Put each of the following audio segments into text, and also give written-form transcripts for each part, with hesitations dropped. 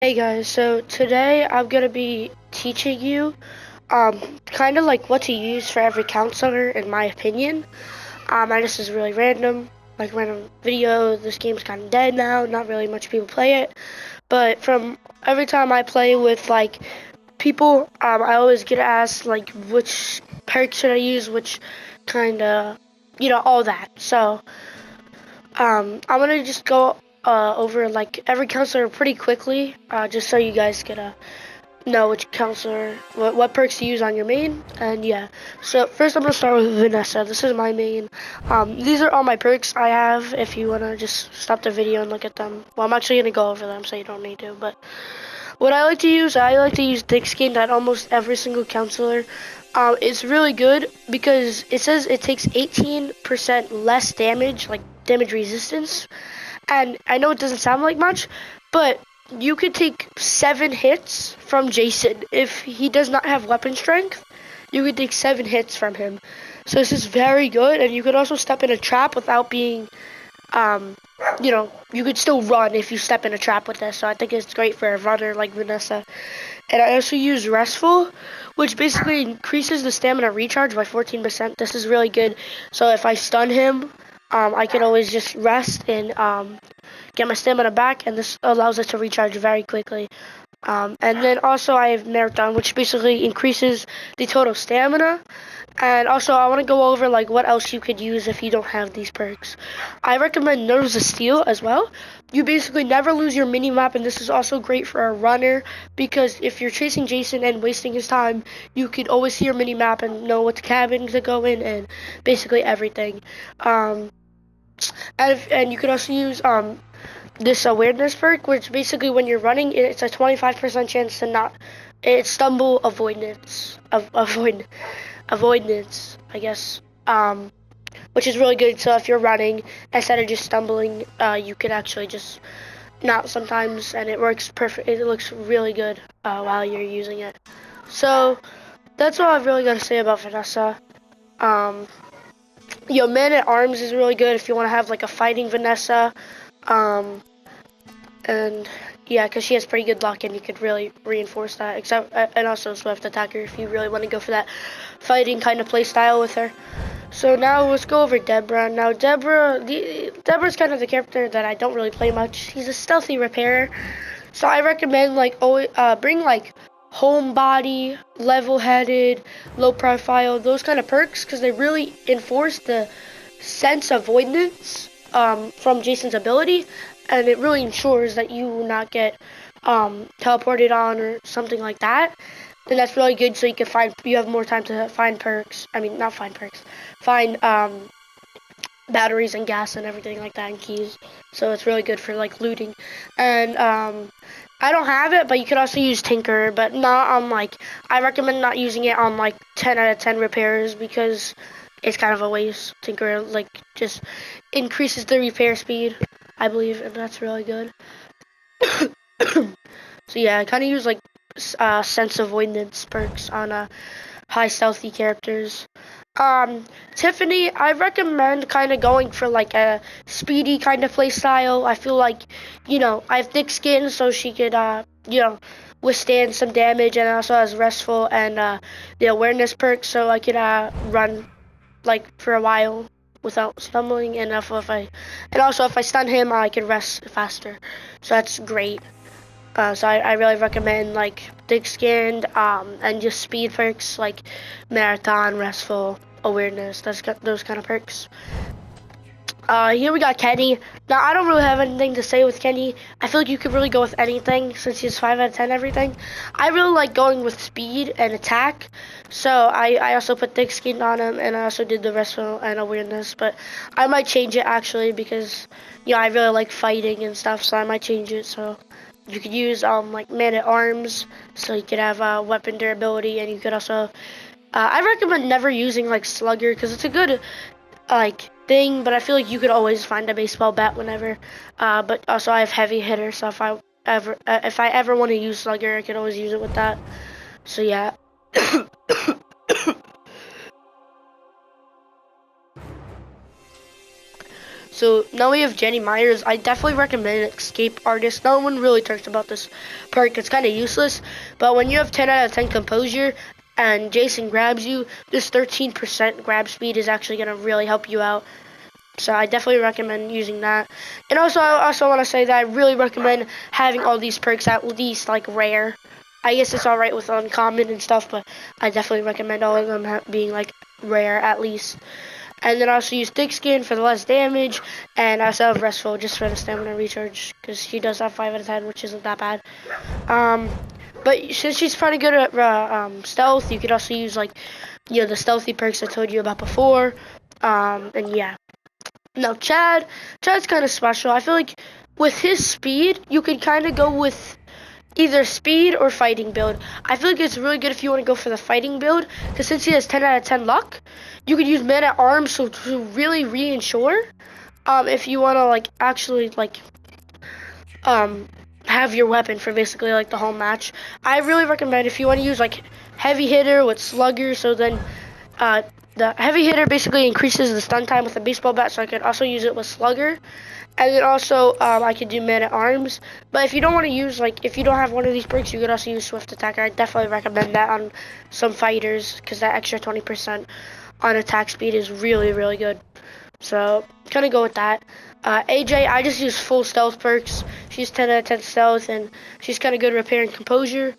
Hey guys, so today I'm gonna be teaching you kind of like what to use for every counselor in my opinion. And this is really random, like random video. This game's kind of dead now, not really much people play it. But from every time I play with like people, I always get asked like which perk should I use, which kind of, all that. So I'm gonna just go over like every counselor pretty quickly, just so you guys get know which counselor, what perks to use on your main, and yeah. So first I'm gonna start with Vanessa. This is my main. These are all my perks I have. If you wanna just stop the video and look at them, well, I'm actually gonna go over them, so you don't need to. But what I like to use thick skinned at almost every single counselor. It's really good because it says it takes 18% less damage, like damage resistance. And I know it doesn't sound like much, but you could take 7 hits from Jason. If he does not have weapon strength, you could take 7 hits from him. So this is very good, and you could also step in a trap without being, um, you could still run if you step in a trap with this. So I think it's great for a runner like Vanessa. And I also use Restful, which basically increases the stamina recharge by 14%. This is really good. So if I stun him, I can always just rest and get my stamina back, and this allows it to recharge very quickly. And then also I have Marathon, which basically increases the total stamina. And also I want to go over like what else you could use if you don't have these perks. I recommend Nerves of Steel as well. You basically never lose your mini map, and this is also great for a runner because if you're chasing Jason and wasting his time, you could always see your mini map and know what cabin to go in and basically everything. Um, and you could also use this awareness perk, which basically when you're running, it's a 25% chance to not. It's stumble avoidance, I guess. Which is really good. So if you're running, instead of just stumbling, you could actually just not sometimes, and it works perfect. It looks really good while you're using it. So that's all I've really got to say about Vanessa. Um, Man at Arms is really good if you want to have like a fighting Vanessa. Um, and yeah, because she has pretty good luck, and you could really reinforce that. Except and also Swift Attacker if you really want to go for that fighting kind of play style with her. So now let's go over Deborah. Now Deborah's kind of the character that I don't really play much. He's a stealthy repairer, so I recommend like always bring like homebody, level-headed, low profile, those kind of perks because they really enforce the sense avoidance from Jason's ability, and it really ensures that you will not get teleported on or something like that. And that's really good, so you have more time to find perks. I mean, not find perks, find batteries and gas and everything like that and keys. So it's really good for like looting. And I don't have it, but you could also use Tinker, but not on like, I recommend not using it on like 10 out of 10 repairs because it's kind of a waste. Tinker like just increases the repair speed, I believe, and that's really good. So yeah, I kind of use like sense avoidance perks on high stealthy characters. Tiffany, I recommend kind of going for like a speedy kind of play style. I feel like, I have thick skin, so she could, withstand some damage, and also has restful and the awareness perk, so I could run like for a while without stumbling. And also if I stun him, I could rest faster. So that's great. So I really recommend like thick skinned and just speed perks like marathon, restful, awareness. Those kind of perks. Here we got Kenny. Now I don't really have anything to say with Kenny. I feel like you could really go with anything since he's 5 out of 10 everything. I really like going with speed and attack. So I also put thick skin on him, and I also did the restful and awareness. But I might change it actually because I really like fighting and stuff. So I might change it. So you could use like Man at Arms, so you could have weapon durability, and you could also. I recommend never using like Slugger because it's a good like thing, but I feel like you could always find a baseball bat whenever. But also I have heavy hitter, so if I ever want to use Slugger, I can always use it with that. So yeah. So now we have Jenny Myers. I definitely recommend Escape Artist. No one really talks about this perk. It's kind of useless. But when you have 10 out of 10 composure and Jason grabs you, this 13% grab speed is actually going to really help you out. So I definitely recommend using that. And also, I also want to say that I really recommend having all these perks at least like rare. I guess it's alright with uncommon and stuff, but I definitely recommend all of them being like rare at least. And then I also use Thick Skin for the less damage, and I also have Restful just for the stamina recharge, because she does have 5 out of 10, which isn't that bad. But since she's pretty good at stealth, you could also use like, the stealthy perks I told you about before. And yeah. Now Chad's kind of special. I feel like with his speed, you could kind of go with either speed or fighting build. I feel like it's really good if you want to go for the fighting build, because since he has 10 out of 10 luck, you could use Man at Arms to really reinsure. If you want to like actually like have your weapon for basically like the whole match. I really recommend if you want to use like heavy hitter with slugger, so then the heavy hitter basically increases the stun time with a baseball bat, so I could also use it with slugger. And then also, I could do Man at Arms. But if you don't want to use, like, if you don't have one of these perks, you could also use Swift Attacker. I definitely recommend that on some fighters, because that extra 20% on attack speed is really, really good. So, kind of go with that. AJ, I just use full stealth perks. She's 10 out of 10 stealth, and she's kind of good repair and composure.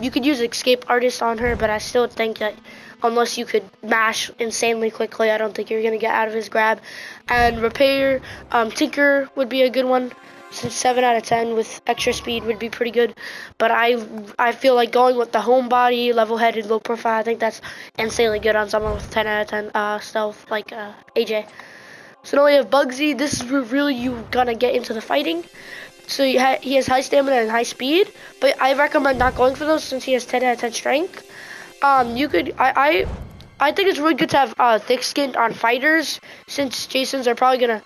You could use Escape Artist on her, but I still think that unless you could mash insanely quickly, I don't think you're going to get out of his grab. And repair, Tinker would be a good one, since 7 out of 10 with extra speed would be pretty good. But I feel like going with the homebody, level-headed, low profile, I think that's insanely good on someone with 10 out of 10 stealth, like AJ. So now we have Bugsy. This is where really you gonna get into the fighting. So he has high stamina and high speed, but I recommend not going for those since he has 10 out of 10 strength. You could I think it's really good to have thick skin on fighters, since Jasons are probably gonna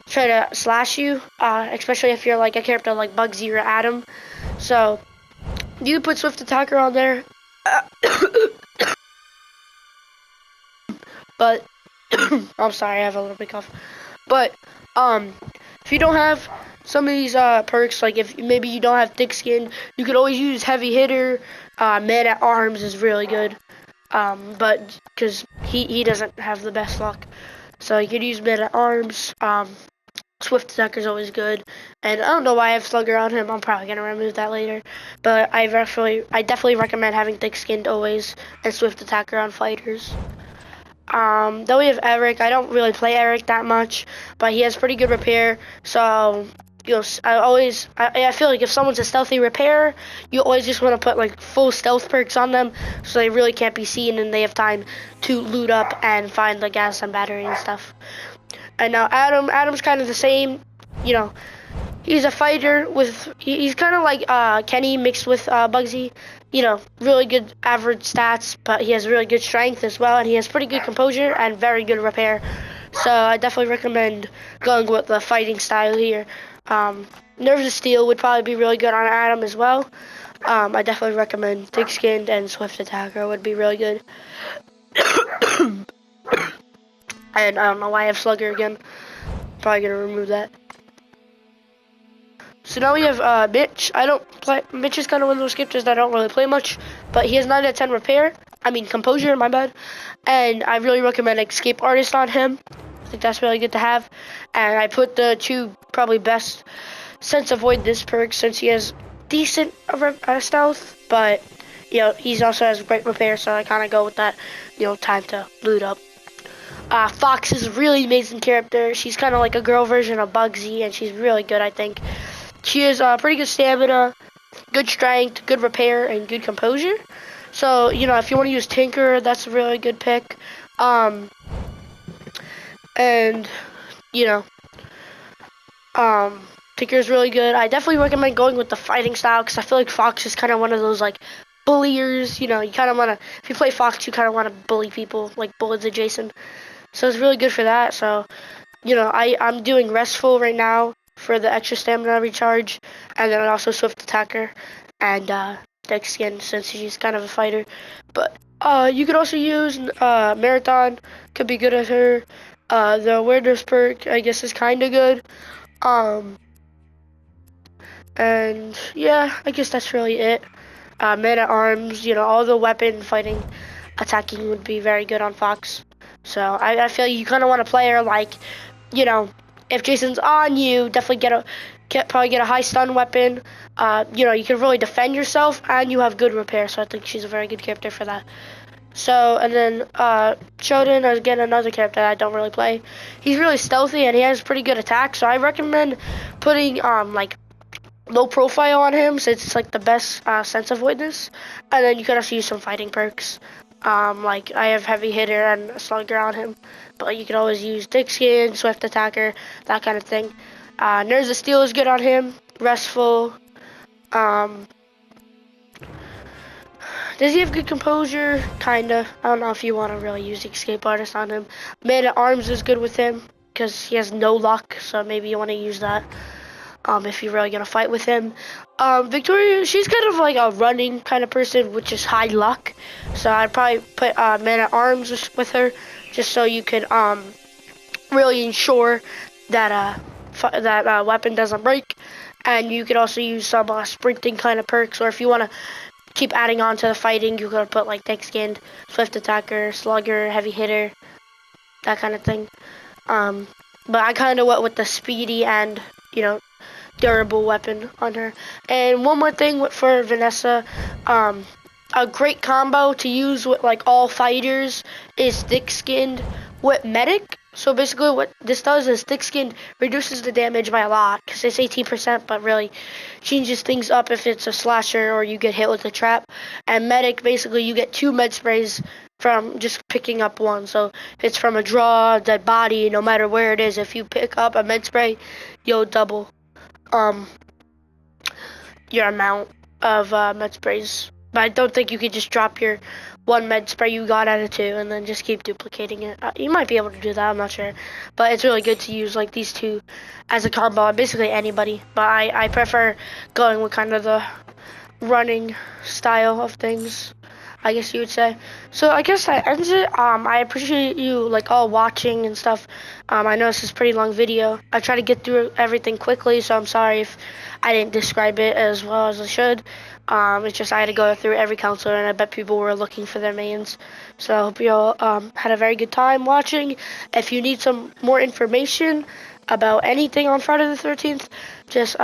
try to slash you, especially if you're like a character like Bugsy or Adam. So you put Swift Attacker on there, but I'm sorry, I have a little bit cough. But if you don't have some of these perks, like if maybe you don't have thick skin, you could always use heavy hitter. Man at Arms is really good, but because he doesn't have the best luck, so you could use Man at Arms. Swift Attacker is always good, and I don't know why I have Slugger on him. I'm probably gonna remove that later, but I definitely recommend having thick skinned always and Swift Attacker on fighters. Then we have Eric. I don't really play Eric that much, but he has pretty good repair. So, I feel like if someone's a stealthy repairer, you always just want to put like full stealth perks on them, so they really can't be seen and they have time to loot up and find the gas and battery and stuff. And now Adam's kind of the same. He's a fighter he's kind of like Kenny mixed with Bugsy. Really good average stats, but he has really good strength as well, and he has pretty good composure and very good repair. So I definitely recommend going with the fighting style here. Nerves of Steel would probably be really good on Adam as well. I definitely recommend Thick Skinned and Swift Attacker would be really good. And I don't know why I have Slugger again. Probably gonna remove that. So now we have Mitch. Mitch is kind of one of those characters that I don't really play much, but he has 9 out of 10 repair. Composure, my bad. And I really recommend Escape Artist on him. I think that's really good to have. And I put the two probably best since avoid this perk, since he has decent stealth, but he also has great repair, so I kind of go with that. Time to loot up. Fox is a really amazing character. She's kind of like a girl version of Bugsy, and she's really good, I think. She has pretty good stamina, good strength, good repair, and good composure. So, if you want to use Tinker, that's a really good pick. Tinker is really good. I definitely recommend going with the fighting style, because I feel like Fox is kind of one of those, like, bulliers. You kind of want to, if you play Fox, you kind of want to bully people, like Bullets adjacent. So it's really good for that. So, I'm doing Restful right now for the extra stamina recharge, and then also Swift Attacker and Thick Skin, since she's kind of a fighter. But you could also use Marathon, could be good at her. The awareness perk, I guess, is kind of good. And yeah, I guess that's really it. Man at arms, all the weapon fighting, attacking would be very good on Fox. So I feel you kind of want a player like, you know, if Jason's on you, definitely probably get a high stun weapon. You can really defend yourself and you have good repair. So I think she's a very good character for that. So, and then Shodan is again another character that I don't really play. He's really stealthy and he has pretty good attack. So I recommend putting like low profile on him since it's like the best sense avoidance. And then you can also use some fighting perks. Like I have heavy hitter and a slugger on him, but you can always use thick skin, swift attacker, that kind of thing. Nerves of Steel is good on him. Restful. Does he have good composure? Kinda. I don't know if you want to really use the escape artist on him. Man at arms is good with him because he has no luck, so maybe you want to use that. If you're really gonna fight with him. Victoria, she's kind of like a running kind of person, which is high luck. So I'd probably put Man at Arms with her, just so you could really ensure that that weapon doesn't break. And you could also use some sprinting kind of perks, or if you want to keep adding on to the fighting, you could put like thick skinned, swift attacker, slugger, heavy hitter, that kind of thing. But I kind of went with the speedy and durable weapon on her. And one more thing for Vanessa, a great combo to use with like all fighters is thick skinned with medic. So basically what this does is thick skinned reduces the damage by a lot because it's 18%, but really changes things up if it's a slasher or you get hit with a trap. And medic, basically you get 2 med sprays from just picking up one. So if it's from a draw, dead body, no matter where it is, if you pick up a med spray, you'll double your amount of med sprays. But I don't think you could just drop your 1 med spray you got out of 2 and then just keep duplicating it. You might be able to do that, I'm not sure. But it's really good to use like these 2 as a combo on basically anybody. But I prefer going with kind of the running style of things, I guess you would say. So I guess that ends it. I appreciate you like all watching and stuff. I know this is a pretty long video. I try to get through everything quickly, so I'm sorry if I didn't describe it as well as I should. It's just I had to go through every counselor, and I bet people were looking for their mains. So I hope you all had a very good time watching. If you need some more information about anything on Friday the 13th, just